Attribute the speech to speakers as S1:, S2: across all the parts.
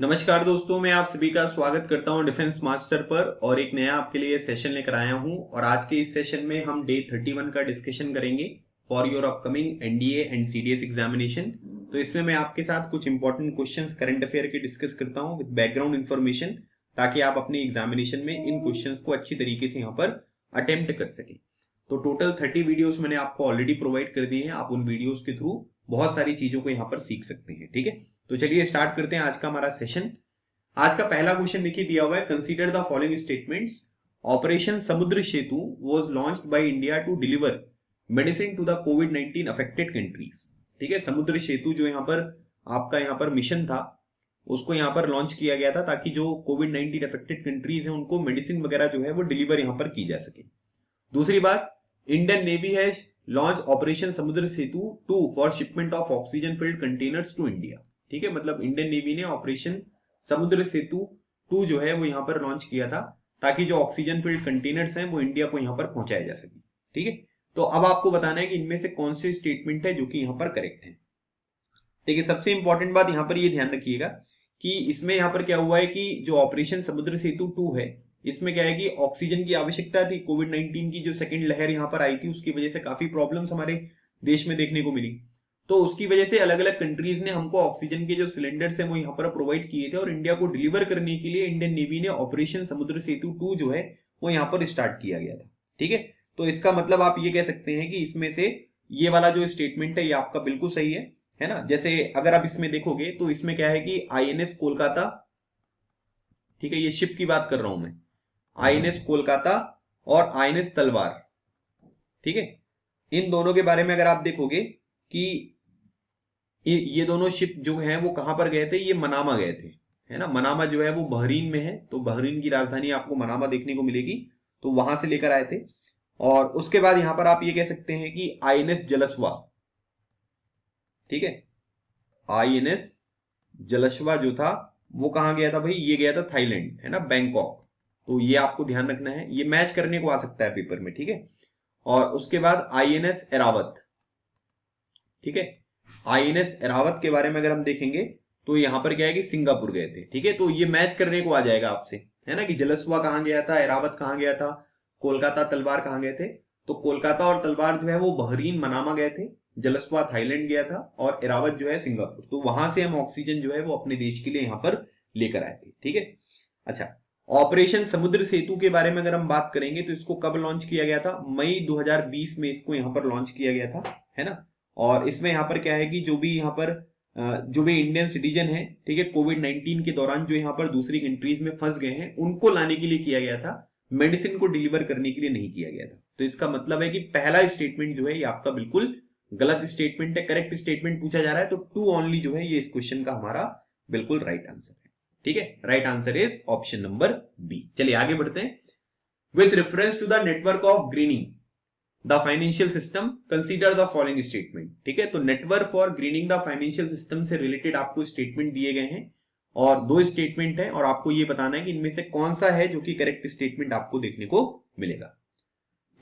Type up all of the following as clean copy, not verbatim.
S1: नमस्कार दोस्तों, मैं आप सभी का स्वागत करता हूं डिफेंस मास्टर पर और एक नया आपके लिए सेशन लेकर आया हूं। और आज के इस सेशन में हम डे 31 का डिस्कशन करेंगे for your upcoming NDA and CDS examination. तो इसमें मैं आपके साथ कुछ इंपॉर्टेंट क्वेश्चंस करंट अफेयर के डिस्कस करता हूं विद बैकग्राउंड इन्फॉर्मेशन, ताकि आप अपने एग्जामिनेशन में इन क्वेश्चंस को अच्छी तरीके से यहाँ पर अटेम्प्ट कर सकें। तो टोटल 30 वीडियोस मैंने आपको ऑलरेडी प्रोवाइड कर दिए हैं। आप उन वीडियोस के थ्रू बहुत सारी चीजों को यहाँ पर सीख सकते हैं। ठीक है, तो चलिए स्टार्ट करते हैं आज का हमारा सेशन। आज का पहला क्वेश्चन देखिए दिया हुआ है, consider the following statements. Operation Samudra Setu was launched by India to deliver medicine to the कोविड-19 अफेक्टेड कंट्रीज। ठीक है, समुद्र सेतु जो यहाँ पर आपका यहाँ पर मिशन था, उसको यहाँ पर लॉन्च किया गया था ताकि जो कोविड-19 अफेक्टेड कंट्रीज हैं उनको मेडिसिन वगैरह जो है वो डिलीवर यहाँ पर की जा सके। दूसरी बात, Indian navy has launch operation Samudra Setu 2 for shipment of oxygen filled containers to India. ठीक है, मतलब इंडियन नेवी ने ऑपरेशन समुद्र सेतु 2 जो है वो यहाँ पर लॉन्च किया था ताकि जो ऑक्सीजन फिल्ड कंटेनर्स हैं वो इंडिया को यहाँ पर पहुंचाया जा सके। ठीक है, तो अब आपको बताना है कि इनमें से कौन से स्टेटमेंट है जो कि यहाँ पर करेक्ट है। देखिए, सबसे इंपॉर्टेंट बात यहाँ पर ये ध्यान रखिएगा कि इसमें यहाँ पर क्या हुआ है कि जो ऑपरेशन समुद्र सेतु 2 है, इसमें क्या है कि ऑक्सीजन की आवश्यकता थी। कोविड-19 की जो सेकंड लहर यहाँ पर आई थी उसकी वजह से काफी प्रॉब्लम्स हमारे देश में देखने को मिली। तो उसकी वजह से अलग अलग कंट्रीज ने हमको ऑक्सीजन के जो सिलेंडर्स हैं वो यहाँ पर प्रोवाइड किए थे और इंडिया को डिलीवर करने के लिए इंडियन नेवी ने ऑपरेशन समुद्र सेतु 2 जो है वो यहाँ पर स्टार्ट किया गया था। ठीक है, तो इसका मतलब आप ये कह सकते हैं कि इसमें से ये वाला जो स्टेटमेंट है ये आपका बिल्कुल सही है ना। जैसे अगर आप इसमें देखोगे तो इसमें क्या है कि आईएनएस कोलकाता, ठीक है, ये शिप की बात कर रहा हूं मैं, आईएनएस कोलकाता और आईएनएस तलवार। ठीक है, इन दोनों के बारे में अगर आप देखोगे कि ये दोनों शिप जो हैं वो कहां पर गए थे, ये मनामा गए थे, है ना। मनामा जो है वो बहरीन में है, तो बहरीन की राजधानी आपको मनामा देखने को मिलेगी, तो वहां से लेकर आए थे। और उसके बाद यहां पर आप ये कह सकते हैं कि आईएनएस जलस्वा, ठीक है, आईएनएस जलस्वा जो था वो कहां गया था भाई, ये गया था थाईलैंड, है ना, बैंकॉक। तो ये आपको ध्यान रखना है, ये मैच करने को आ सकता है पेपर में। ठीक है, और उसके बाद आईएनएस एरावत, ठीक है, आईएनएस एरावत के बारे में अगर हम देखेंगे तो यहां पर क्या है कि सिंगापुर गए थे। ठीक है, तो ये मैच करने को आ जाएगा आपसे, है ना, कि जलस्वा कहां गया था, एरावत कहां गया था, कोलकाता तलवार कहां गए थे। तो कोलकाता और तलवार जो है वो बहरीन मनामा गए थे, जलस्वा थाईलैंड गया था और एरावत जो है सिंगापुर। तो वहां से हम ऑक्सीजन जो है वो अपने देश के लिए यहां पर लेकर आए थे। ठीक है, अच्छा, ऑपरेशन समुद्र सेतु के बारे में अगर हम बात करेंगे तो इसको कब लॉन्च किया गया था, मई 2020 में इसको यहां पर लॉन्च किया गया था, है ना। और इसमें यहां पर क्या है कि जो भी यहाँ पर जो भी इंडियन सिटीजन है, ठीक है, कोविड-19 के दौरान जो यहाँ पर दूसरी कंट्रीज में फंस गए हैं उनको लाने के लिए किया गया था, मेडिसिन को डिलीवर करने के लिए नहीं किया गया था। तो इसका मतलब है कि पहला स्टेटमेंट जो है ये आपका बिल्कुल गलत स्टेटमेंट है। करेक्ट स्टेटमेंट पूछा जा रहा है तो 2 ओनली जो है ये इस क्वेश्चन का हमारा बिल्कुल राइट आंसर है। ठीक है, right answer is option number B. चलिए आगे बढ़ते हैं। With reference to the network of greening the financial system consider the following statement. ठीक है, तो network for greening the financial system से रिलेटेड आपको स्टेटमेंट दिए गए हैं और 2 स्टेटमेंट है और आपको ये बताना है कि इनमें से कौन सा है जो कि करेक्ट स्टेटमेंट आपको देखने को मिलेगा।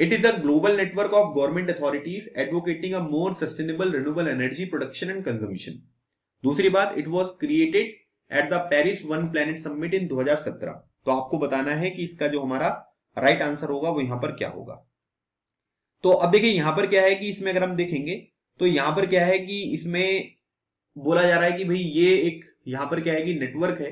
S1: It is a global network of government authorities advocating a more sustainable renewable energy production and consumption. दूसरी बात, it was created at the Paris One Planet Summit in 2017। तो आपको बताना है कि इसका जो हमारा राइट आंसर होगा वो यहां पर क्या होगा। तो अब देखिए यहां पर क्या है कि इसमें अगर हम देखेंगे तो यहां पर क्या है कि इसमें बोला जा रहा है कि भाई ये एक यहां पर क्या है कि नेटवर्क है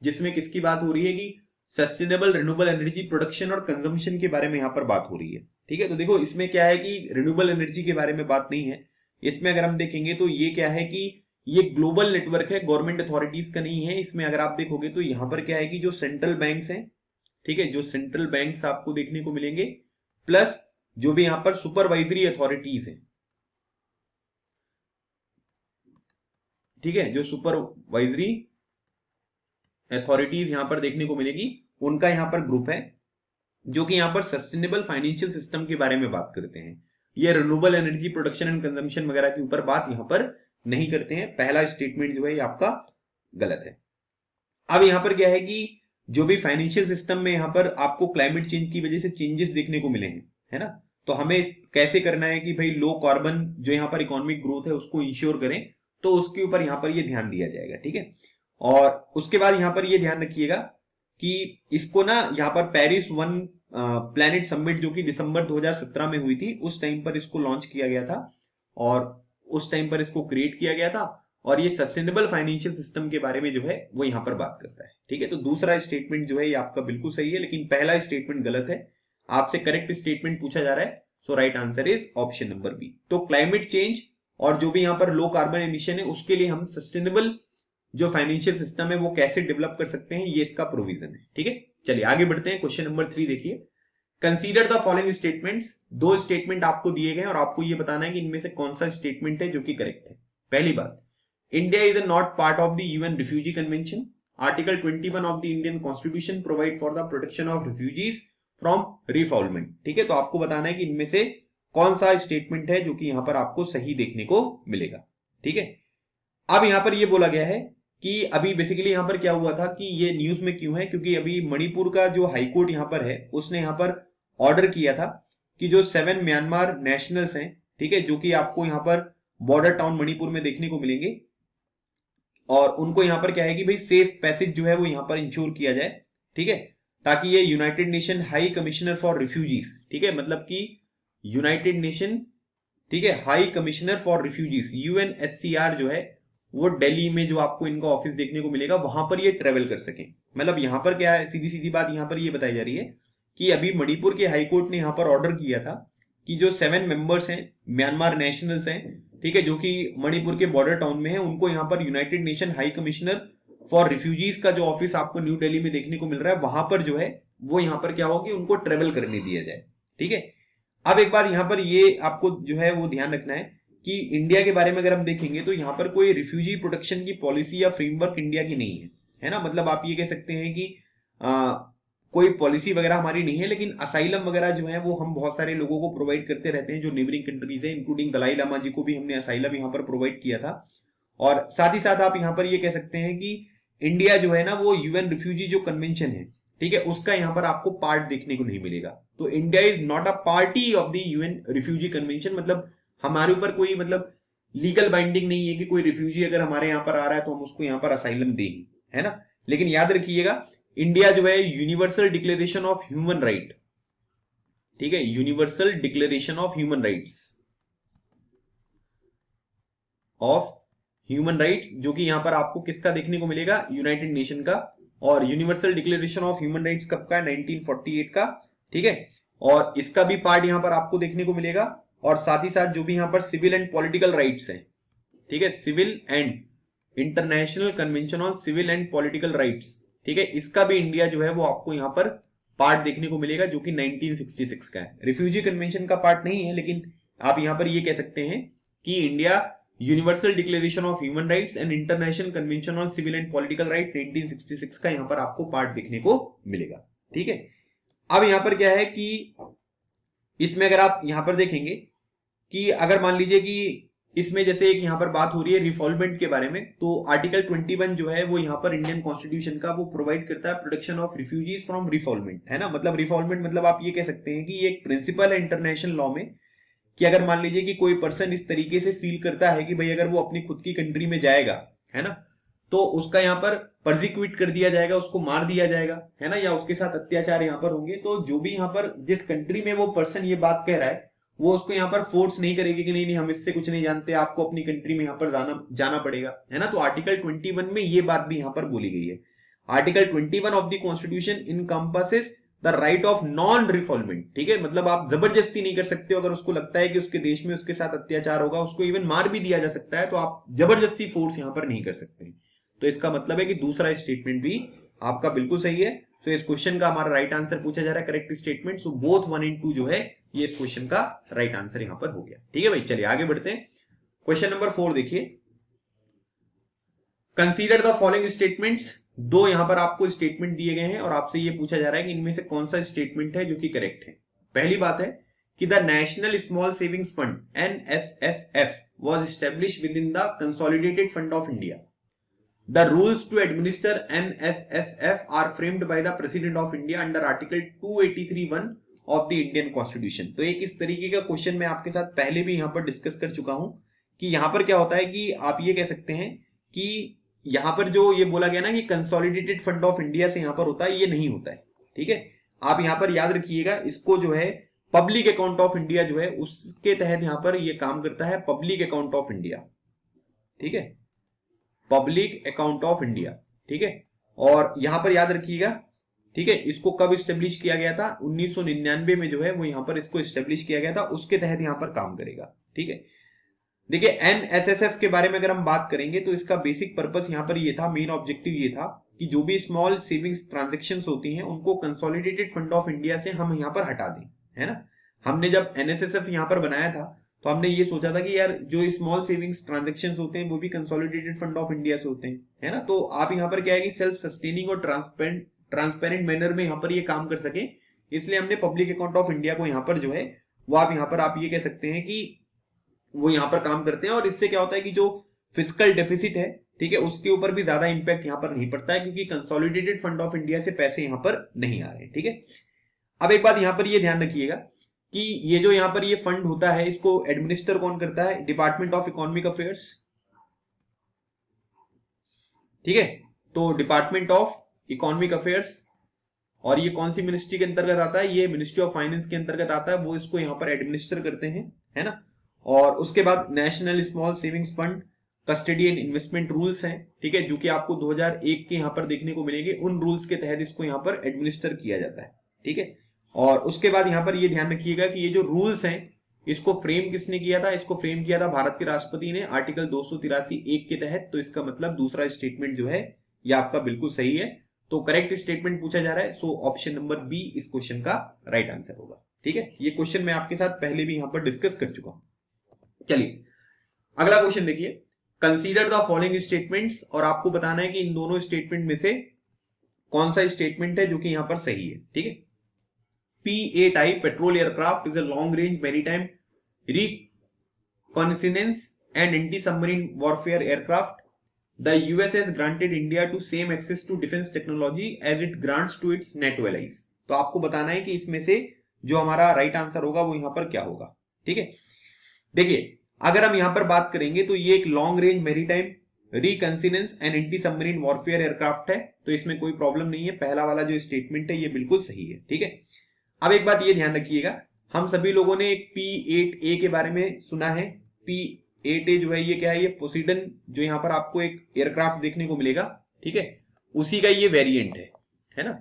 S1: जिसमें किसकी बात हो रही है कि सस्टेनेबल रिन्यूएबल एनर्जी प्रोडक्शन और कंजम्पशन के बारे में यहां पर बात हो रही है। ठीक है, तो देखो इसमें क्या है कि रिन्यूएबल एनर्जी के बारे में बात नहीं है। इसमें अगर हम देखेंगे तो ये क्या है कि ये ग्लोबल नेटवर्क है, गवर्नमेंट अथॉरिटीज का नहीं है। इसमें अगर आप देखोगे तो यहां पर क्या है कि जो सेंट्रल बैंक्स हैं, ठीक है, जो सेंट्रल बैंक्स आपको देखने को मिलेंगे, प्लस जो भी यहां पर सुपरवाइजरी अथॉरिटीज हैं, ठीक है, जो सुपरवाइजरी अथॉरिटीज यहां पर देखने को मिलेगी, उनका यहां पर ग्रुप है जो कि यहां पर सस्टेनेबल फाइनेंशियल सिस्टम के बारे में बात करते हैं। ये renewable energy production and consumption वगैरह के ऊपर बात यहां पर नहीं करते हैं। पहला स्टेटमेंट जो है ये आपका गलत है। अब यहां पर क्या है कि जो भी फाइनेंशियल सिस्टम में यहां पर आपको क्लाइमेट चेंज की वजह से चेंजेस देखने को मिले हैं, है ना, तो हमें कैसे करना है कि भाई लो कार्बन जो यहां पर इकोनॉमिक ग्रोथ है उसको इंश्योर करें, तो उसके ऊपर यहां पर ये ध्यान दिया जाएगा। ठीक है, और उसके बाद यहां पर ये ध्यान रखिएगा कि इसको ना यहाँ पर पेरिस वन प्लैनेट समिट जो कि दिसंबर 2017 में हुई थी, उस टाइम पर इसको लॉन्च किया गया था और उस टाइम पर इसको क्रिएट किया गया था। और ये सस्टेनेबल फाइनेंशियल सिस्टम के बारे में जो है वो यहां पर बात करता है। ठीक है, तो दूसरा स्टेटमेंट जो है ये आपका बिल्कुल सही है, लेकिन पहला स्टेटमेंट गलत है। आपसे करेक्ट स्टेटमेंट पूछा जा रहा है, so right answer is option number B. तो क्लाइमेट चेंज और जो भी यहाँ पर लो कार्बन एमिशन है उसके लिए हम सस्टेनेबल जो फाइनेंशियल सिस्टम है वो कैसे डेवलप कर सकते हैं, ये इसका प्रोविजन है। ठीक है, चलिए आगे बढ़ते हैं। क्वेश्चन नंबर 3 देखिए, कंसीडर द फॉलोइंग स्टेटमेंट्स। दो स्टेटमेंट आपको दिए गए और आपको ये बताना है कि इनमें से कौन सा स्टेटमेंट है जो कि करेक्ट है। पहली बात, India is not part of the UN refugee convention. Article 21 of the Indian constitution provide for the protection of refugees from refoulement. ठीक है, तो आपको बताना है कि इनमें से कौन सा स्टेटमेंट है जो कि यहां पर आपको सही देखने को मिलेगा। ठीक है, अब यहां पर यह बोला गया है कि अभी बेसिकली यहां पर क्या हुआ था कि ये न्यूज में क्यों है, क्योंकि अभी मणिपुर का जो हाईकोर्ट यहां पर है उसने यहां पर ऑर्डर किया था कि जो 7 म्यांमार नेशनल्स हैं, ठीक है, जो कि आपको यहां पर बॉर्डर टाउन मणिपुर में देखने को मिलेंगे, और उनको यहां पर क्या है कि भाई सेफ पैसेज जो है वो यहां पर इंश्योर किया जाए। ठीक है, ताकि ये United nation high commissioner for refugees, ठीक है, मतलब कि यूनाइटेड नेशन, ठीक है, high commissioner for refugees UNHCR जो है वो दिल्ली में जो आपको इनका ऑफिस देखने को मिलेगा वहां पर ये ट्रेवल कर सके। मतलब यहां पर क्या है, सीधी सीधी बात यहां पर ये बताई जा रही है कि अभी मणिपुर के हाईकोर्ट ने यहां पर ऑर्डर किया था कि जो 7 मेंबर्स हैं म्यांमार नेशनल्स हैं, ठीक है, जो कि मणिपुर के बॉर्डर टाउन में है, उनको यहां पर United nation high commissioner for refugees का जो ऑफिस आपको न्यू दिल्ली में देखने को मिल रहा है वहां पर जो है वो यहां पर क्या हो कि उनको ट्रेवल करने दिया जाए। ठीक है, अब एक बार यहां पर ये आपको जो है वो ध्यान रखना है कि इंडिया के बारे में अगर हम देखेंगे तो यहां पर कोई रिफ्यूजी प्रोटेक्शन की पॉलिसी या फ्रेमवर्क इंडिया की नहीं है ना। मतलब आप ये कह सकते हैं कि कोई पॉलिसी वगैरह हमारी नहीं है, लेकिन असाइलम वगैरह जो है वो हम बहुत सारे लोगों को प्रोवाइड करते रहते हैं जो नेबरिंग कंट्रीज है, इंक्लूडिंग दलाई लामा जी को भी हमने असाइलम यहाँ पर प्रोवाइड किया था। और साथ ही साथ आप यहाँ पर ये कह सकते हैं कि इंडिया जो है ना वो यूएन रिफ्यूजी जो कन्वेंशन है, ठीक है, उसका यहाँ पर आपको पार्ट देखने को नहीं मिलेगा। तो India is not a party of the UN refugee convention, मतलब हमारे ऊपर कोई मतलब लीगल बाइंडिंग नहीं है कि कोई रिफ्यूजी अगर हमारे यहाँ पर आ रहा है तो हम उसको यहाँ पर असाइलम देंगे, है ना। लेकिन याद रखिएगा इंडिया जो है universal declaration of human right, ठीक है, universal declaration of human rights जो कि यहां पर आपको किसका देखने को मिलेगा, यूनाइटेड नेशन का। और universal declaration of human rights कब का, 1948 का। ठीक है, और इसका भी पार्ट यहां पर आपको देखने को मिलेगा। और साथ ही साथ जो भी यहां पर सिविल एंड पॉलिटिकल राइट्स हैं, ठीक है, civil and international convention on civil and political rights, ठीक है, इसका भी इंडिया जो है वो आपको यहां पर पार्ट देखने को मिलेगा जो कि 1966 का है। रिफ्यूजी कन्वेंशन का पार्ट नहीं है, लेकिन आप यहां पर ये कह सकते हैं कि India universal declaration of human rights and international convention on civil and political right 1966 का यहां पर आपको पार्ट देखने को मिलेगा। ठीक है, अब यहां पर क्या है कि इसमें अगर आप यहां पर देखेंगे कि अगर मान लीजिए कि इसमें जैसे एक यहां पर बात हो रही है रिफॉल्वमेंट के बारे में, तो आर्टिकल 21 जो है वो यहां पर इंडियन कॉन्स्टिट्यूशन का वो प्रोवाइड करता है प्रोटेक्शन ऑफ रिफ्यूजीज फ्रॉम रिफॉल्वमेंट, है ना। मतलब रिफॉल्वमेंट मतलब आप ये कह सकते हैं कि ये एक प्रिंसिपल है इंटरनेशनल लॉ में कि अगर मान लीजिए कि कोई पर्सन इस तरीके से फील करता है कि भाई अगर वो अपनी खुद की कंट्री में जाएगा, है ना, तो उसका यहाँ पर परसिक्यूट कर दिया जाएगा, उसको मार दिया जाएगा, है ना, या उसके साथ अत्याचार यहाँ पर होंगे। तो जो भी यहाँ पर जिस कंट्री में वो पर्सन ये बात कह रहा है वो उसको यहाँ पर फोर्स नहीं करेगी कि नहीं नहीं हम इससे कुछ नहीं जानते, आपको अपनी कंट्री में यहाँ पर जाना पड़ेगा, है ना। तो आर्टिकल 21 में ये बात भी यहाँ पर बोली गई है। Article 21 of the constitution encompasses the right of non refoulement, ठीक है, मतलब आप जबरदस्ती नहीं कर सकते हो। अगर उसको लगता है कि उसके देश में उसके साथ अत्याचार होगा, उसको इवन मार भी दिया जा सकता है, तो आप जबरदस्ती फोर्स यहाँ पर नहीं कर सकते। तो इसका मतलब है कि दूसरा स्टेटमेंट भी आपका बिल्कुल सही है। तो इस क्वेश्चन का हमारा राइट आंसर पूछा जा रहा है correct statement, so both 1 and 2 जो है ये इस क्वेश्चन का राइट आंसर यहां पर हो गया। ठीक है भाई, चलिए आगे बढ़ते हैं। क्वेश्चन नंबर 4 देखिए, कंसीडर द फॉलोइंग स्टेटमेंट्स। दो यहां पर आपको स्टेटमेंट दिए गए हैं और आपसे ये पूछा जा रहा है कि इनमें से कौन सा स्टेटमेंट है जो कि करेक्ट है। पहली बात है कि the national small savings fund NSSF was established within the consolidated fund of India. The rules to administer NSSF are framed by the President of India under Article 283(1) of the Indian Constitution. तो एक इस तरीके का question मैं आपके साथ पहले भी यहां पर डिस्कस कर चुका हूं कि यहां पर क्या होता है कि आप ये कह सकते हैं कि यहां पर जो ये बोला गया ना कि कंसोलिडेटेड फंड ऑफ इंडिया से यहां पर होता है, ये नहीं होता है, ठीक है। आप यहां पर याद रखिएगा, इसको जो है पब्लिक अकाउंट ऑफ इंडिया जो है उसके तहत यहां पर ये काम करता है, पब्लिक अकाउंट ऑफ इंडिया, ठीक है, पब्लिक अकाउंट ऑफ इंडिया, ठीक है। और यहां पर याद रखिएगा, ठीक है, इसको कब स्टेब्लिश किया गया था, 1999 में जो है वो यहां पर इसको स्टेब्लिश किया गया था, उसके तहत यहां पर काम करेगा, ठीक है। देखिए एनएसएसएफ के बारे में अगर हम बात करेंगे तो इसका बेसिक पर्पस यहां पर ये था, मेन ऑब्जेक्टिव ये था कि जो भी स्मॉल सेविंग्स ट्रांजेक्शन्स होती हैं उनको कंसोलिडेटेड फंड ऑफ इंडिया से हम यहां पर हटा दें, है ना। हमने जब एनएसएसएफ यहां पर बनाया था तो हमने ये सोचा था कि यार जो स्मॉल सेविंग्स ट्रांजेक्शन्स होते हैं वो भी कंसोलिडेटेड फंड ऑफ इंडिया से होते हैं, है ना। तो आप यहां पर क्या है कि सेल्फ सस्टेनिंग और ट्रांसपेरेंट मैनर में यहां पर ये काम कर सके, इसलिए हमने पब्लिक अकाउंट ऑफ इंडिया को यहां पर जो है वो आप यहां पर आप ये कह सकते हैं कि वो यहां पर काम करते हैं। और इससे क्या होता है कि जो फिस्कल डेफिसिट है, ठीक है, उसके ऊपर भी ज्यादा इंपैक्ट यहां पर नहीं पड़ता है, क्योंकि कंसोलिडेटेड फंड ऑफ इंडिया से पैसे यहां पर नहीं आ रहे हैं, ठीक है। अब एक बात यहां पर ये ध्यान रखिएगा कि ये जो यहां पर ये फंड होता है इसको एडमिनिस्टर कौन करता है, डिपार्टमेंट ऑफ इकोनॉमिक अफेयर्स, ठीक है। तो डिपार्टमेंट ऑफ इकोनॉमिक अफेयर्स, और ये कौन सी मिनिस्ट्री के अंतर्गत आता है, ये मिनिस्ट्री ऑफ फाइनेंस के अंतर्गत आता है, वो इसको यहां पर एडमिनिस्टर करते हैं, है ना। और उसके बाद national small savings fund custody and investment rules हैं, ठीक है, जो कि आपको 2001 के यहां पर देखने को मिलेंगे, उन रूल्स के तहत इसको यहां पर एडमिनिस्टर किया जाता है, ठीक है। और उसके बाद यहां पर ये ध्यान रखिएगा कि ये जो रूल्स हैं इसको फ्रेम किसने किया था, इसको फ्रेम किया था भारत के राष्ट्रपति ने आर्टिकल 283(1) के तहत। तो इसका मतलब दूसरा स्टेटमेंट जो है ये आपका बिल्कुल सही है। तो करेक्ट स्टेटमेंट पूछा जा रहा है, सो ऑप्शन नंबर बी इस क्वेश्चन का राइट आंसर होगा, ठीक है। ये क्वेश्चन मैं आपके साथ पहले भी यहां पर डिस्कस कर चुका हूं। चलिए अगला क्वेश्चन देखिए, कंसीडर द फॉलोइंग स्टेटमेंट्स, और आपको बताना है कि इन दोनों स्टेटमेंट में से कौन सा स्टेटमेंट है जो कि यहां पर सही है, ठीक है। P-8 type petrol aircraft is a long range maritime reconnaissance and anti-submarine warfare aircraft. The US has granted India to same access to defense technology as it grants to its NATO allies. तो आपको बताना है कि इसमें से जो हमारा right answer होगा वो यहां पर क्या होगा, ठीक है। देखिए अगर हम यहां पर बात करेंगे तो ये एक long range maritime reconnaissance and anti submarine warfare aircraft है, तो इसमें कोई प्रॉब्लम नहीं है, पहला वाला जो स्टेटमेंट है ये बिल्कुल सही है, ठीक है। अब एक बात ये ध्यान रखिएगा, हम सभी लोगों ने एक P-8A के बारे में सुना है। P-8A जो है ये क्या है, ये पोसीडन जो यहाँ पर आपको एक एयरक्राफ्ट देखने को मिलेगा, ठीक है, उसी का ये वेरिएंट है ना।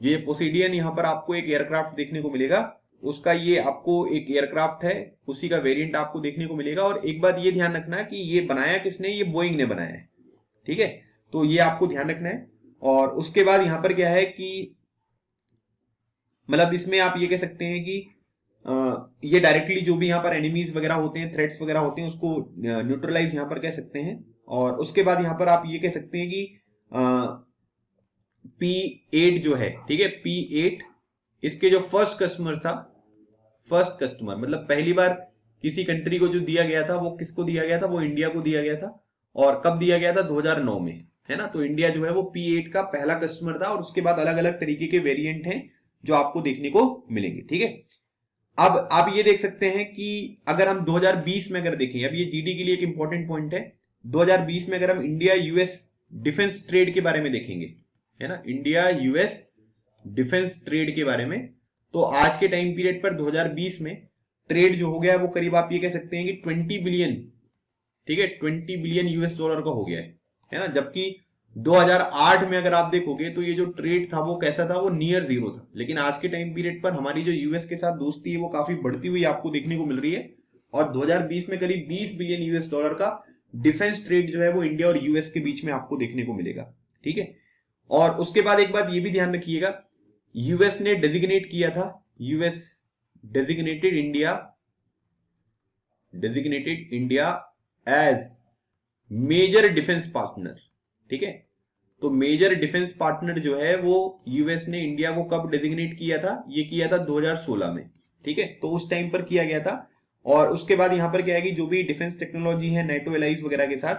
S1: ये पोसीडियन यहाँ पर आपको एक एयरक्राफ्ट देखने को मिलेगा, उसका ये आपको एक एयरक्राफ्ट है, उसी का वेरिएंट आपको देखने को मिलेगा। और एक बात ये ध्यान रखना है कि ये बनाया किसने, ये बोइंग ने बनाया है, ठीक है, तो ये आपको ध्यान रखना है। और उसके बाद यहाँ पर क्या है कि मतलब इसमें आप ये कह सकते हैं कि ये डायरेक्टली जो भी यहाँ पर एनिमीज वगैरह होते हैं, थ्रेट्स वगैरह होते हैं, उसको न्यूट्रलाइज यहाँ पर कह सकते हैं। और उसके बाद यहाँ पर आप ये कह सकते हैं कि P-8 जो है, ठीक है, P-8 इसके जो फर्स्ट कस्टमर था, फर्स्ट कस्टमर मतलब पहली बार किसी कंट्री को जो दिया गया था वो किसको दिया गया था, वो इंडिया को दिया गया था। और कब दिया गया था, 2009 में, है ना। तो इंडिया जो है वो P-8 का पहला कस्टमर था, और उसके बाद अलग अलग तरीके के वेरिएंट हैं जो आपको देखने को मिलेंगे, ठीक है। अब आप ये देख सकते हैं कि अगर हम 2020 में अगर देखें, अब ये जीडी के लिए एक इंपॉर्टेंट पॉइंट है, 2020 में अगर हम इंडिया यूएस डिफेंस ट्रेड के बारे में देखेंगे, है ना, इंडिया यूएस डिफेंस ट्रेड के बारे में, तो आज के टाइम पीरियड पर 2020 में ट्रेड जो हो गया है वो करीब आप ये कह सकते हैं कि 20 बिलियन, ठीक है, 20 बिलियन यूएस डॉलर का हो गया है ना। जबकि 2008 में अगर आप देखोगे तो ये जो ट्रेड था वो कैसा था, वो नियर जीरो था। लेकिन आज के टाइम पीरियड पर हमारी जो यूएस के साथ दोस्ती है वो काफी बढ़ती हुई आपको देखने को मिल रही है, और 2020 में करीब 20 बिलियन यूएस डॉलर का डिफेंस ट्रेड जो है वो इंडिया और यूएस के बीच में आपको देखने को मिलेगा, ठीक है। और उसके बाद एक बात ये भी ध्यान रखिएगा, यूएस ने डेजिग्नेट किया था, US designated India as major defence partner, ठीक है। तो मेजर डिफेंस पार्टनर जो है वो यूएस ने इंडिया को कब डेजिग्नेट किया था, ये किया था 2016 में, ठीक है, तो उस टाइम पर किया गया था। और उसके बाद यहां पर क्या है कि जो भी डिफेंस टेक्नोलॉजी है नेटो एलाइज वगैरह के साथ,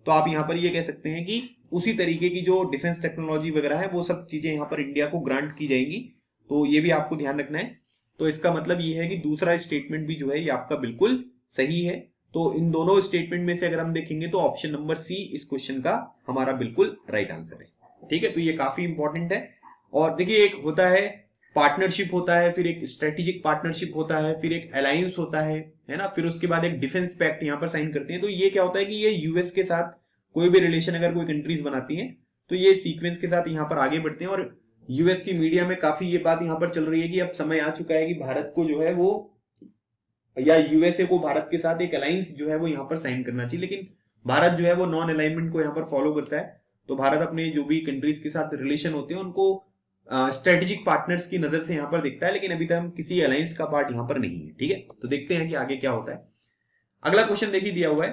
S1: तो आप यहां पर ये कह सकते हैं कि उसी तरीके की जो डिफेंस टेक्नोलॉजी वगैरह है वो सब चीजें यहां पर इंडिया को ग्रांट की जाएंगी, तो ये भी आपको ध्यान रखना है। तो इसका मतलब ये है कि दूसरा स्टेटमेंट भी जो है ये आपका बिल्कुल सही है। तो इन दोनों स्टेटमेंट में से अगर हम देखेंगे तो ऑप्शन नंबर सी इस क्वेश्चन का हमारा बिल्कुल राइट आंसर है। ठीक है, तो ये काफी इंपॉर्टेंट है। और देखिए एक होता है पार्टनरशिप होता है, फिर एक स्ट्रेटेजिक पार्टनरशिप होता है, फिर एक अलायंस होता है ना, फिर उसके बाद एक डिफेंस पैक्ट यहाँ पर साइन करते हैं। तो ये क्या होता है कि ये यूएस के साथ कोई भी रिलेशन अगर कोई कंट्रीज बनाती हैं तो ये सीक्वेंस के साथ यहाँ पर आगे बढ़ते हैं। और यूएस की मीडिया में काफी ये बात यहाँ पर चल रही है कि अब समय आ चुका है कि भारत को जो है वो या यूएसए को भारत के साथ एक अलायंस जो है वो यहाँ पर साइन करना चाहिए। लेकिन भारत जो है वो नॉन अलाइनमेंट को यहाँ पर फॉलो करता है। तो भारत अपने जो भी कंट्रीज के साथ रिलेशन होते हैं उनको स्ट्रेटेजिक पार्टनर्स की नजर से यहाँ पर देखता है, लेकिन अभी तक हम किसी अलायंस का पार्ट यहाँ पर नहीं है। ठीक है, तो देखते हैं कि आगे क्या होता है। अगला क्वेश्चन देखिए दिया हुआ है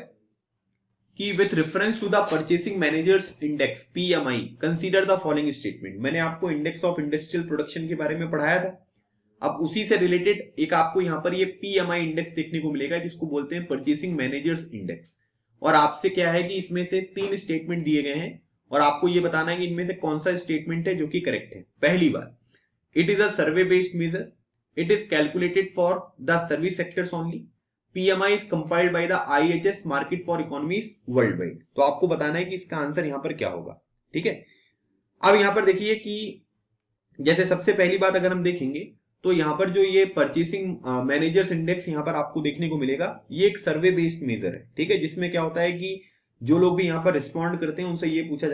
S1: कि with reference to the purchasing managers index PMI consider the following statement. मैंने आपको इंडेक्स ऑफ इंडस्ट्रियल प्रोडक्शन के बारे में पढ़ाया था। अब उसी से रिलेटेड एक आपको यहाँ पर ये पीएमआई इंडेक्स देखने को मिलेगा जिसको बोलते हैं परचेसिंग मैनेजर्स इंडेक्स। और आपसे क्या है कि इसमें से 3 स्टेटमेंट दिए गए हैं और आपको ये बताना है कि इनमें से कौन सा स्टेटमेंट है जो कि करेक्ट है। पहली बात, it is a survey based measure, it is calculated for the service sectors only, PMI is compiled by the IHS Markit for economies worldwide. तो आपको बताना है कि इसका आंसर यहां पर क्या होगा। ठीक है, अब यहां पर देखिए कि जैसे सबसे पहली बात अगर हम देखेंगे तो यहाँ पर जो ये परचेसिंग मैनेजर्स इंडेक्स यहाँ पर आपको देखने को मिलेगा, ये एक सर्वे बेस्ड मेजर है। ठीक है, जिसमें क्या होता है कि जो लोग भी यहाँ पर रिस्पॉन्ड करते हैं उनसे ये पूछा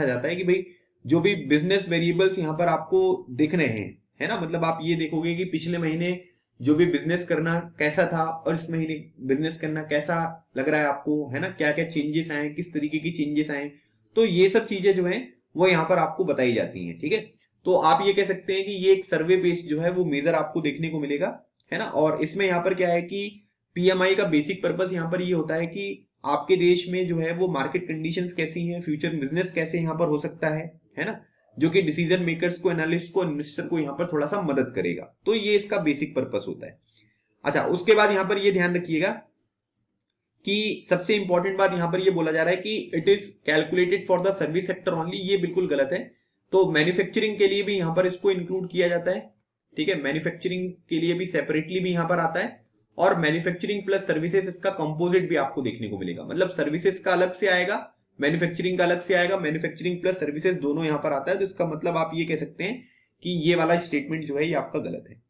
S1: जाता है कि भाई जो भी बिजनेस वेरिएबल्स यहाँ पर आपको दिख रहे हैं, है ना, मतलब आप ये देखोगे कि पिछले महीने जो भी बिजनेस करना कैसा था और इस महीने बिजनेस करना कैसा लग रहा है आपको, है ना, क्या क्या चेंजेस आए, किस तरीके की चेंजेस आए। तो ये सब चीजें जो है वो यहाँ पर आपको बताई जाती हैं। ठीक है, तो आप ये कह सकते हैं कि ये एक सर्वे बेस्ड जो है वो मेजर आपको देखने को मिलेगा, है ना। और इसमें यहाँ पर क्या है कि पीएमआई का बेसिक पर्पस यहाँ पर ये होता है कि आपके देश में जो है वो मार्केट कंडीशंस कैसी हैं, फ्यूचर बिजनेस कैसे यहाँ पर हो सकता है ना, जो कि डिसीजन मेकर्स को, एनालिस्ट को, इन्वेस्टर को यहाँ पर थोड़ा सा मदद करेगा। तो ये इसका बेसिक पर्पस होता है। अच्छा, उसके बाद यहाँ पर ये ध्यान रखिएगा कि सबसे इंपॉर्टेंट बात यहाँ पर ये बोला जा रहा है कि it is calculated for the service sector only. ये बिल्कुल गलत है। तो मैन्युफैक्चरिंग के लिए भी यहां पर इसको इंक्लूड किया जाता है। ठीक है, मैन्युफैक्चरिंग के लिए भी सेपरेटली भी यहां पर आता है और मैन्युफैक्चरिंग प्लस सर्विसेज इसका कंपोजिट भी आपको देखने को मिलेगा। मतलब सर्विसेज का अलग से आएगा, मैन्युफैक्चरिंग का अलग से आएगा, मैन्युफैक्चरिंग प्लस सर्विसेज दोनों यहां पर आता है। तो इसका मतलब आप ये कह सकते हैं कि ये वाला स्टेटमेंट जो है ये आपका गलत है।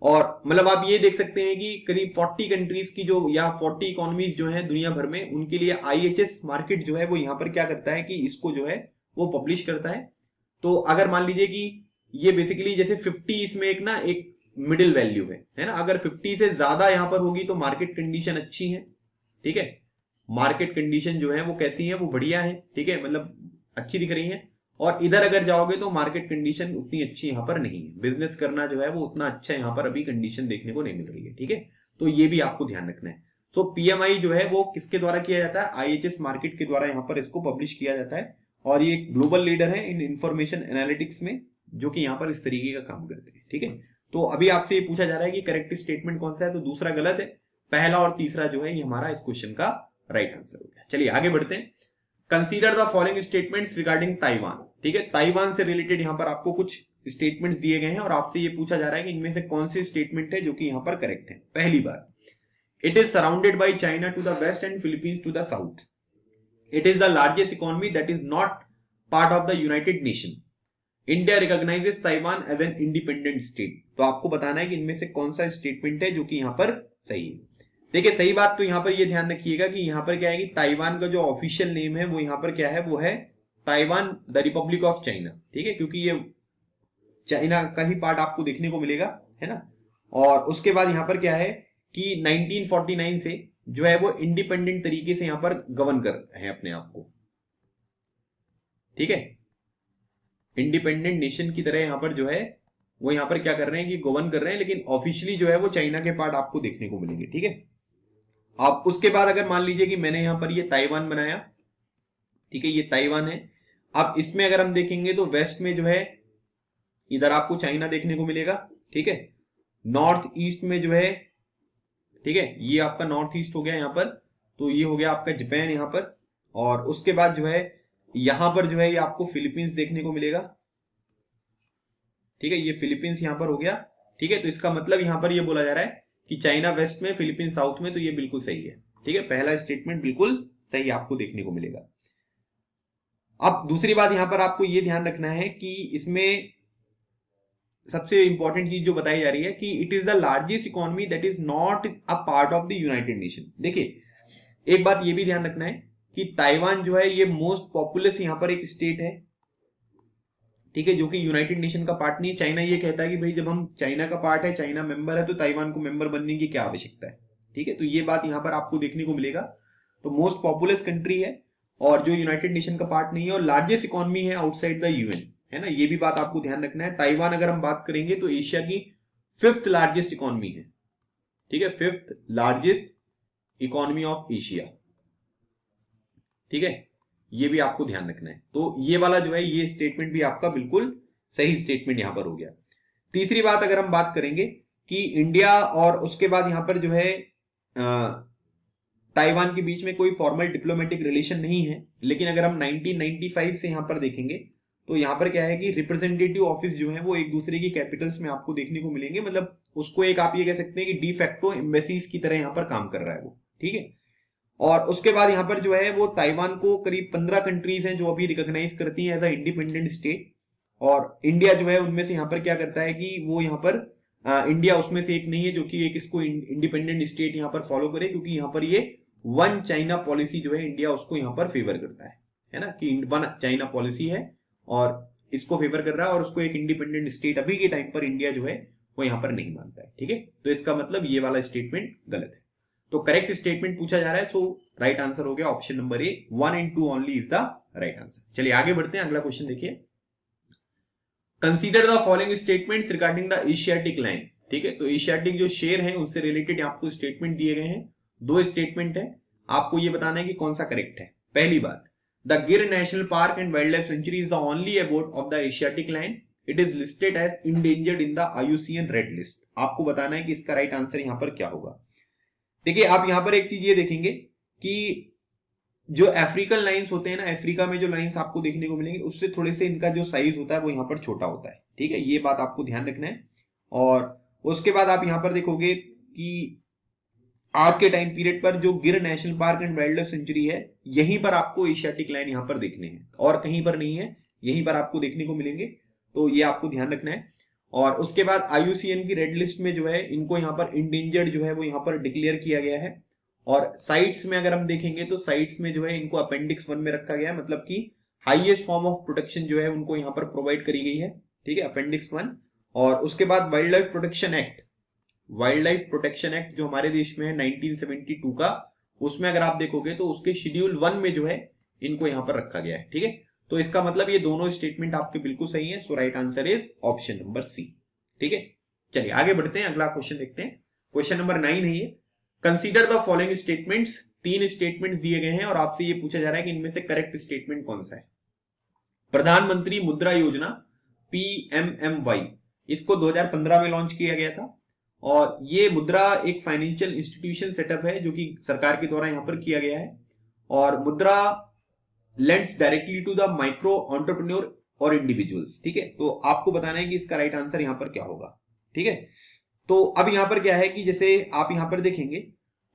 S1: और मतलब आप ये देख सकते हैं कि करीब 40 कंट्रीज की जो या 40 इकोनॉमीज जो है दुनिया भर में, उनके लिए आईएचएस मार्केट जो है वो यहाँ पर क्या करता है कि इसको जो है वो पब्लिश करता है। तो अगर मान लीजिए कि ये बेसिकली जैसे 50 इसमें एक मिडिल वैल्यू है ना, अगर 50 से ज्यादा यहां पर होगी तो मार्केट कंडीशन अच्छी है। ठीक है, मार्केट कंडीशन जो है वो कैसी है, वो बढ़िया है। ठीक है, मतलब अच्छी दिख रही है। और इधर अगर जाओगे तो मार्केट कंडीशन उतनी अच्छी यहां पर नहीं है, बिजनेस करना जो है वो उतना अच्छा यहां पर अभी कंडीशन देखने को नहीं मिल रही है। ठीक है, तो ये भी आपको ध्यान रखना है। तो पीएमआई जो है वो किसके द्वारा किया जाता है, आईएचएस मार्केट के द्वारा यहाँ पर इसको पब्लिश किया जाता है। और ये ग्लोबल लीडर है इन इंफॉर्मेशन एनालिटिक्स में, जो कि यहाँ पर इस तरीके का काम करते हैं। ठीक है, तो अभी आपसे ये पूछा जा रहा है कि करेक्ट स्टेटमेंट कौन सा है, तो दूसरा गलत है, पहला और तीसरा जो है ये हमारा इस क्वेश्चन का राइट आंसर हो गया। चलिए आगे बढ़ते हैं। Consider the following statements regarding Taiwan. ठीक है, ताइवान से रिलेटेड यहाँ पर आपको कुछ स्टेटमेंट्स दिए गए हैं और आपसे ये पूछा जा रहा है कि इनमें से कौन सी स्टेटमेंट है जो कि यहाँ पर करेक्ट है। पहली बार, it is surrounded by China to the west and Philippines to the south. It is the largest economy that is not part of the United Nation. India recognizes Taiwan as an independent state. तो आपको बताना है कि इनमें से कौन सा statement है जो कि यहाँ पर सही है। देखिए सही बात तो यहाँ पर ये ध्यान रखिएगा कि यहाँ पर क्या है कि ताइवान का जो ऑफिशियल नेम है वो यहाँ पर क्या है, वो है Taiwan the Republic of China. ठीक है, क्योंकि ये चाइना का ही पार्ट आपको देखने को मिलेगा, है ना। और उसके बाद यहाँ पर क्या है कि 1949 से जो है वो इंडिपेंडेंट तरीके से यहां पर गवर्न कर रहे हैं अपने आप को। ठीक है, इंडिपेंडेंट नेशन की तरह यहां पर जो है वो यहां पर क्या कर रहे हैं कि गवर्न कर रहे हैं, लेकिन ऑफिशियली जो है वो चाइना के पार्ट आपको देखने को मिलेंगे। ठीक है, आप उसके बाद अगर मान लीजिए कि मैंने यहां पर ये ताइवान बनाया, ठीक है, ये ताइवान है। अब इसमें अगर हम देखेंगे तो वेस्ट में जो है इधर आपको चाइना देखने को मिलेगा। ठीक है, नॉर्थ ईस्ट में जो है, ठीक है, ये आपका नॉर्थ ईस्ट हो गया यहाँ पर, तो ये हो गया आपका जापान यहाँ पर। और उसके बाद जो है यहां पर जो है ये आपको फिलीपींस देखने को मिलेगा। ठीक है, ये फिलीपींस यहां पर हो गया। ठीक है, तो इसका मतलब यहां पर ये बोला जा रहा है कि चाइना वेस्ट में, फिलीपींस साउथ में, तो ये बिल्कुल सही है। ठीक है, पहला स्टेटमेंट बिल्कुल सही आपको देखने को मिलेगा। अब दूसरी बात यहां पर आपको यह ध्यान रखना है कि इसमें सबसे इंपॉर्टेंट चीज जो बताई जा रही है कि it is the largest economy that is not a part of the United nation. देखिए, एक बात ये भी ध्यान रखना है कि ताइवान जो है ये मोस्ट पॉपुलस यहां पर एक स्टेट है, ठीक है, जो कि यूनाइटेड नेशन का पार्ट नहीं है। चाइना ये कहता है कि भाई जब हम चाइना का पार्ट है, चाइना मेंबर है, तो ताइवान को मेंबर बनने की क्या आवश्यकता है, ठीक है। तो ये बात यहां पर आपको देखने को मिलेगा। तो मोस्ट पॉपुलस कंट्री है और जो यूनाइटेड नेशन का पार्ट नहीं है, और लार्जेस्ट इकोनॉमी है आउटसाइड द यूएन, है ना, ये भी बात आपको ध्यान रखना है। ताइवान अगर हम बात करेंगे तो एशिया की 5th लार्जेस्ट इकोनॉमी है, ठीक है, 5th largest economy of Asia, ठीक है, ये भी आपको ध्यान रखना है। तो ये वाला जो है ये स्टेटमेंट भी आपका बिल्कुल सही स्टेटमेंट यहां पर हो गया। तीसरी बात अगर हम बात करेंगे कि इंडिया और उसके बाद यहां पर जो है ताइवान के बीच में कोई फॉर्मल डिप्लोमेटिक रिलेशन नहीं है, लेकिन अगर हम 1995 से यहां पर देखेंगे तो यहां पर क्या है कि रिप्रेजेंटेटिव ऑफिस जो है वो एक दूसरे की कैपिटल्स में आपको देखने को मिलेंगे। मतलब उसको एक आप ये कह सकते हैं कि डी फैक्टो एम्बेसीज की तरह यहां पर काम कर रहा है वो, ठीक है। और उसके बाद यहां पर जो है वो ताइवान को करीब 15 कंट्रीज हैं जो अभी रिकॉग्नाइज करती हैं एज अ इंडिपेंडेंट स्टेट, और इंडिया जो है उनमें से यहां पर क्या करता है कि वो यहां पर इंडिया उसमें से एक नहीं है जो कि एक इसको इंडिपेंडेंट स्टेट यहां पर फॉलो करे, क्योंकि यहां पर ये वन चाइना पॉलिसी जो है इंडिया उसको यहां पर फेवर करता है ना, कि वन चाइना पॉलिसी है और इसको फेवर कर रहा है, और उसको एक इंडिपेंडेंट स्टेट अभी के टाइम पर इंडिया जो है वो यहां पर नहीं मानता है, ठीक है। तो इसका मतलब ये वाला स्टेटमेंट गलत है। तो करेक्ट स्टेटमेंट पूछा जा रहा है, सो राइट आंसर हो गया option number A, 1 and 2 only is the right answer. चलिए आगे बढ़ते हैं, अगला क्वेश्चन देखिए। Consider the following statements regarding the Asiatic line, ठीक है। तो एशियाटिक जो शेर है उससे रिलेटेड आपको स्टेटमेंट दिए गए हैं, 2 स्टेटमेंट है, आपको ये बताना है कि कौन सा करेक्ट है। पहली बात, the Gir national park and wildlife sanctuary is the only abode of the Asiatic lion, it is listed as endangered in the IUCN red list. आपको बताना है कि इसका राइट आंसर यहां पर क्या होगा। देखिए, आप यहां पर एक चीज ये देखेंगे कि जो अफ्रीकन लाइंस होते हैं ना, अफ्रीका में जो लाइंस आपको देखने को मिलेंगे उससे थोड़े से इनका जो साइज होता है वो यहां पर छोटा होता है, ठीक है, ये बात आपको ध्यान रखना है। और उसके बाद आप यहां पर देखोगे कि आज के टाइम पीरियड पर जो गिर national park and wildlife century है, यहीं पर आपको एशियाटिक लाइन यहां पर देखने हैं, और कहीं पर नहीं है, यहीं पर आपको देखने को मिलेंगे। तो ये आपको ध्यान रखना है। और उसके बाद IUCN की रेड लिस्ट में जो है इनको यहां पर इंडेंजर्ड जो है वो यहां पर डिक्लेयर किया गया है। और साइट्स में अगर हम देखेंगे तो साइट्स में जो है इनको अपेंडिक्स 1 में रखा गया है, मतलब कि हाईएस्ट फॉर्म ऑफ प्रोटेक्शन जो है उनको यहां पर प्रोवाइड करी गई है, ठीक है, अपेंडिक्स 1। और उसके बाद wild life protection act, wild life protection act जो हमारे देश में है 1972 का, उसमें अगर आप देखोगे तो उसके शेड्यूल 1 में जो है इनको यहां पर रखा गया है, ठीक है। तो इसका मतलब ये दोनों स्टेटमेंट आपके बिल्कुल सही है, so right answer is option number C, ठीक है। चलिए आगे बढ़ते हैं, अगला क्वेश्चन देखते हैं। क्वेश्चन नंबर 9 है ये। Consider the following statements, 3 statements दिए गए हैं और आपसे ये पूछा जा रहा है कि इनमें से करेक्ट स्टेटमेंट कौन सा है। प्रधानमंत्री मुद्रा योजना PMMY, इसको 2015 में लॉन्च किया गया था, और ये मुद्रा एक फाइनेंशियल इंस्टीट्यूशन सेटअप है जो कि सरकार के द्वारा यहां पर किया गया है, और Mudra lends directly to the micro entrepreneur और इंडिविजुअल्स, ठीक है। तो आपको बताना है कि इसका राइट आंसर यहां पर क्या होगा, ठीक है। तो अब यहां पर क्या है कि जैसे आप यहां पर देखेंगे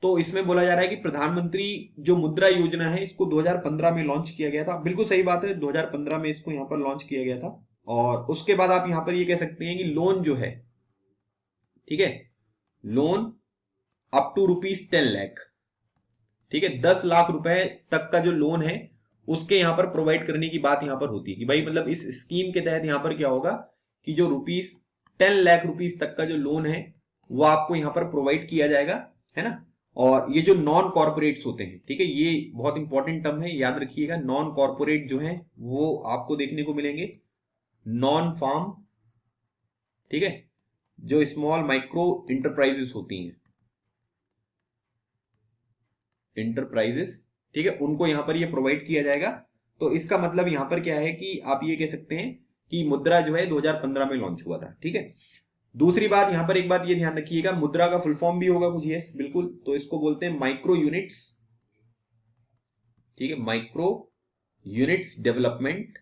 S1: तो इसमें बोला जा रहा है कि प्रधानमंत्री जो मुद्रा योजना है इसको 2015 में लॉन्च किया गया था, बिल्कुल सही बात है, 2015 में इसको यहां पर लॉन्च किया गया था। और उसके बाद आप यहां पर ये कह सकते हैं कि लोन जो है, ठीक है, लोन अप टू ₹10 लाख, ठीक है, 10 लाख रुपए तक का जो लोन है उसके यहां पर प्रोवाइड करने की बात यहां पर होती है कि भाई मतलब इस स्कीम के तहत यहां पर क्या होगा कि जो ₹10 लाख तक का जो लोन है वो आपको यहां पर प्रोवाइड किया जाएगा, है ना। और ये जो नॉन कॉर्पोरेट्स होते हैं, ठीक है, ये बहुत इंपॉर्टेंट टर्म है, याद रखिएगा, नॉन कॉर्पोरेट जो है वो आपको देखने को मिलेंगे, नॉन फार्म, ठीक है, जो स्मॉल माइक्रो इंटरप्राइजेस होती हैं, इंटरप्राइजेस, ठीक है, उनको यहां पर ये प्रोवाइड किया जाएगा। तो इसका मतलब यहां पर क्या है कि आप ये कह सकते हैं कि मुद्रा जो है 2015 में लॉन्च हुआ था, ठीक है। दूसरी बात यहां पर एक बात ये ध्यान रखिएगा, मुद्रा का फुल फॉर्म भी होगा कुछ, यस बिल्कुल, तो इसको बोलते हैं माइक्रो यूनिट्स, ठीक है, micro units development,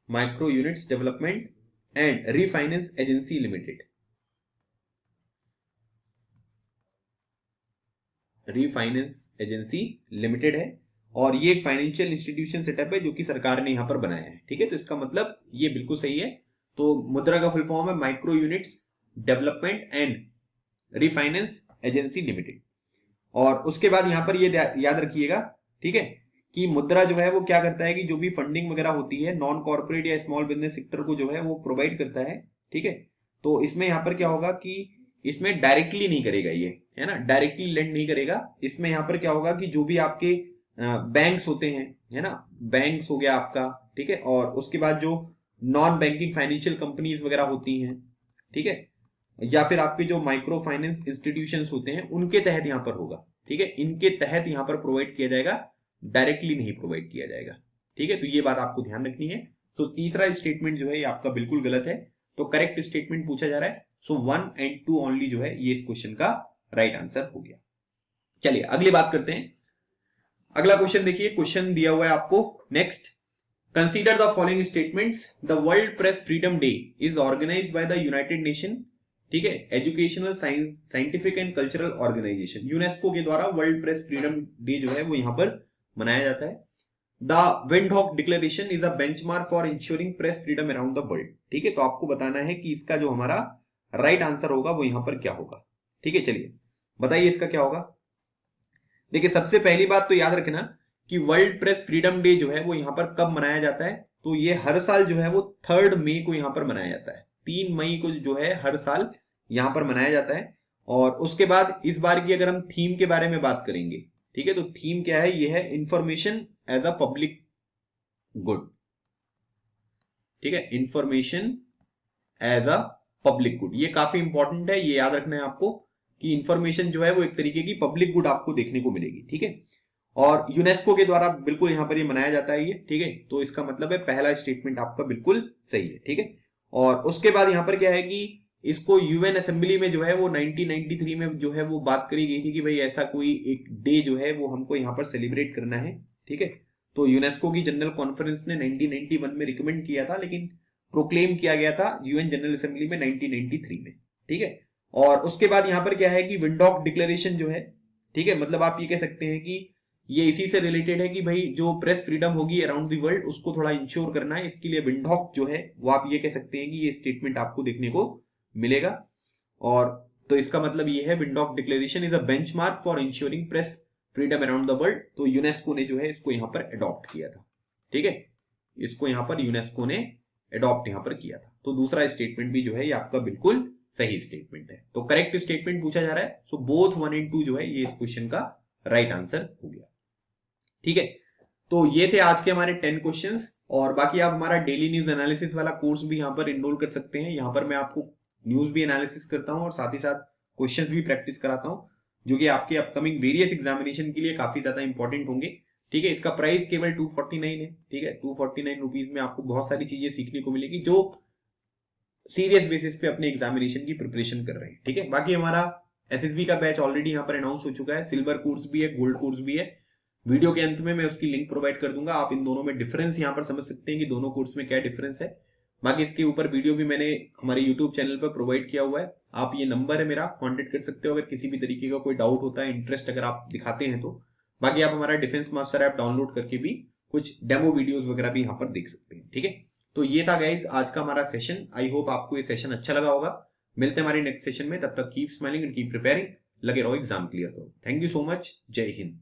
S1: micro units development and, refinance agency limited, refinance agency limited है और ये एक फाइनेंशियल इंस्टीट्यूशन सेटअप है जो कि सरकार ने यहां पर बनाया है। ठीक है, तो इसका मतलब ये बिल्कुल सही है। तो मुद्रा का फुल फॉर्म है micro units development and refinance agency limited. और उसके बाद यहां पर ये याद रखिएगा, ठीक है, कि मुद्रा जो है वो क्या करता है कि जो भी फंडिंग वगैरह होती है नॉन कॉर्पोरेट या स्मॉल बिजनेस सेक्टर को जो है वो प्रोवाइड करता है। ठीक है, तो इसमें यहां पर क्या होगा कि इसमें डायरेक्टली नहीं करेगा, ये है ना, डायरेक्टली लेंड नहीं करेगा। इसमें यहां पर क्या होगा कि जो भी आपके बैंक्स होते हैं, है ना, बैंक्स हो गया आपका, ठीक है, और उसके बाद जो नॉन बैंकिंग फाइनेंशियल कंपनीज वगैरह होती हैं, ठीक है, या फिर आपके जो माइक्रो फाइनेंस इंस्टीट्यूशंस होते हैं उनके तहत यहां पर होगा। ठीक है, इनके तहत यहां पर प्रोवाइड किया जाएगा, डायरेक्टली नहीं प्रोवाइड किया जाएगा। ठीक है, तो ये बात आपको ध्यान रखनी है। सो तीसरा स्टेटमेंट जो है ये आपका बिल्कुल गलत है। तो करेक्ट स्टेटमेंट पूछा जा रहा है, सो 1 एंड 2 ओनली जो है ये इस क्वेश्चन का राइट आंसर हो गया। चलिए अगली बात करते हैं। अगला क्वेश्चन देखिए, क्वेश्चन दिया हुआ है आपको next, consider the following statements, the World Press Freedom Day is organised by the United Nation, ठीक है, educational scientific and cultural organisation, UNESCO के द्वारा वर्ल्ड प्रेस फ्रीडम डे जो है वो यहां पर मनाया जाता है। The Windhoek declaration is a benchmark for ensuring press freedom around the world. ठीक है, तो आपको बताना है कि इसका जो हमारा राइट आंसर होगा वो यहां पर क्या होगा। ठीक है, चलिए बताइए इसका क्या होगा। देखिए सबसे पहली बात तो याद रखना कि वर्ल्ड प्रेस फ्रीडम डे जो है वो यहां पर कब मनाया जाता है, तो ये हर साल जो है वो 3 मई को यहां पर मनाया जाता है। 3 मई को जो है हर साल यहां पर मनाया जाता है। और उसके बाद इस बार की अगर हम थीम के बारे में बात करेंगे, ठीक है, तो थीम क्या है, ये है information as a public good. ठीक है, information as a public good, ये काफी इंपॉर्टेंट है, ये याद रखना है आपको कि इंफॉर्मेशन जो है वो एक तरीके की पब्लिक गुड आपको देखने को मिलेगी। ठीक है, और यूनेस्को के द्वारा बिल्कुल यहां पर ये मनाया जाता है ये। ठीक है, तो इसका मतलब है पहला स्टेटमेंट आपका बिल्कुल सही है। ठीक है, और उसके बाद यहां पर क्या है कि इसको यूएन असेंबली में जो है वो 1993 में जो है वो बात करी गई थी कि भाई ऐसा कोई एक डे जो है वो हमको यहाँ पर सेलिब्रेट करना है। ठीक है, तो यूनेस्को की जनरल कॉन्फ्रेंस ने 1991 में रिकमेंड किया था, लेकिन प्रोक्लेम किया गया था यूएन जनरल असेंबली में 1993 में। ठीक है, और उसके बाद यहां पर क्या है कि विंडहॉक डिक्लेरेशन जो है, ठीक है, मतलब आप ये कह सकते हैं कि ये इसी से रिलेटेड है कि भाई जो प्रेस फ्रीडम होगी अराउंड द वर्ल्ड उसको थोड़ा इंश्योर करना है, इसके लिए विंडहॉक जो है वो आप ये कह सकते हैं कि ये स्टेटमेंट आपको देखने को मिलेगा। और तो इसका मतलब ये है Windhoek declaration is a benchmark for ensuring press freedom around the world. तो यूनेस्को ने जो है इसको यहां पर अडॉप्ट किया था। ठीक है, इसको यहां पर यूनेस्को ने अडॉप्ट यहां पर किया था। तो दूसरा स्टेटमेंट भी जो है ये आपका बिल्कुल सही स्टेटमेंट है। तो करेक्ट स्टेटमेंट पूछा जा रहा है, सो बोथ 1 एंड 2 जो है ये इस क्वेश्चन का राइट आंसर हो गया। ठीक है, तो ये थे आज के हमारे 10 क्वेश्चंस। और बाकी आप हमारा डेली न्यूज एनालिसिस वाला कोर्स भी यहाँ पर इनरोल कर सकते हैं। यहाँ पर मैं आपको न्यूज भी एनालिसिस करता हूँ और साथ ही साथ क्वेश्चंस भी प्रैक्टिस कराता हूँ, जो कि आपके अपकमिंग वेरियस एग्जामिनेशन के लिए काफी ज्यादा इंपॉर्टेंट होंगे। ठीक है, इसका प्राइस केवल 249 है। ठीक है, 249 रुपीज में आपको बहुत सारी चीजें सीखने को मिलेगी जो सीरियस बेसिस पे अपने एग्जामिनेशन की प्रिपरेशन कर रहे हैं। ठीक है, बाकी हमारा एसएसबी का बैच ऑलरेडी यहाँ पर अनाउंस हो चुका है, सिल्वर कोर्स भी है, गोल्ड कोर्स भी है। वीडियो के अंत में मैं उसकी लिंक प्रोवाइड कर दूंगा, आप इन दोनों में डिफरेंस यहाँ पर समझ सकते हैं कि दोनों कोर्स में क्या डिफरेंस है। बाकी इसके ऊपर वीडियो भी मैंने हमारे यूट्यूब चैनल पर प्रोवाइड किया हुआ है। आप ये नंबर है मेरा, कॉन्टेक्ट कर सकते हो अगर किसी भी तरीके का कोई डाउट होता है, इंटरेस्ट अगर आप दिखाते हैं तो। बाकी आप हमारा डिफेंस मास्टर ऐप डाउनलोड करके भी कुछ डेमो वीडियोस वगैरह भी यहाँ पर देख सकते हैं। ठीक है, तो ये था गाइज आज का हमारा सेशन। आई होप आपको ये सेशन अच्छा लगा होगा। मिलते हैं हमारे नेक्स्ट सेशन में, तब तक keep smiling and keep preparing. लगे रहो, एग्जाम क्लियर करो। थैंक यू सो मच, जय हिंद।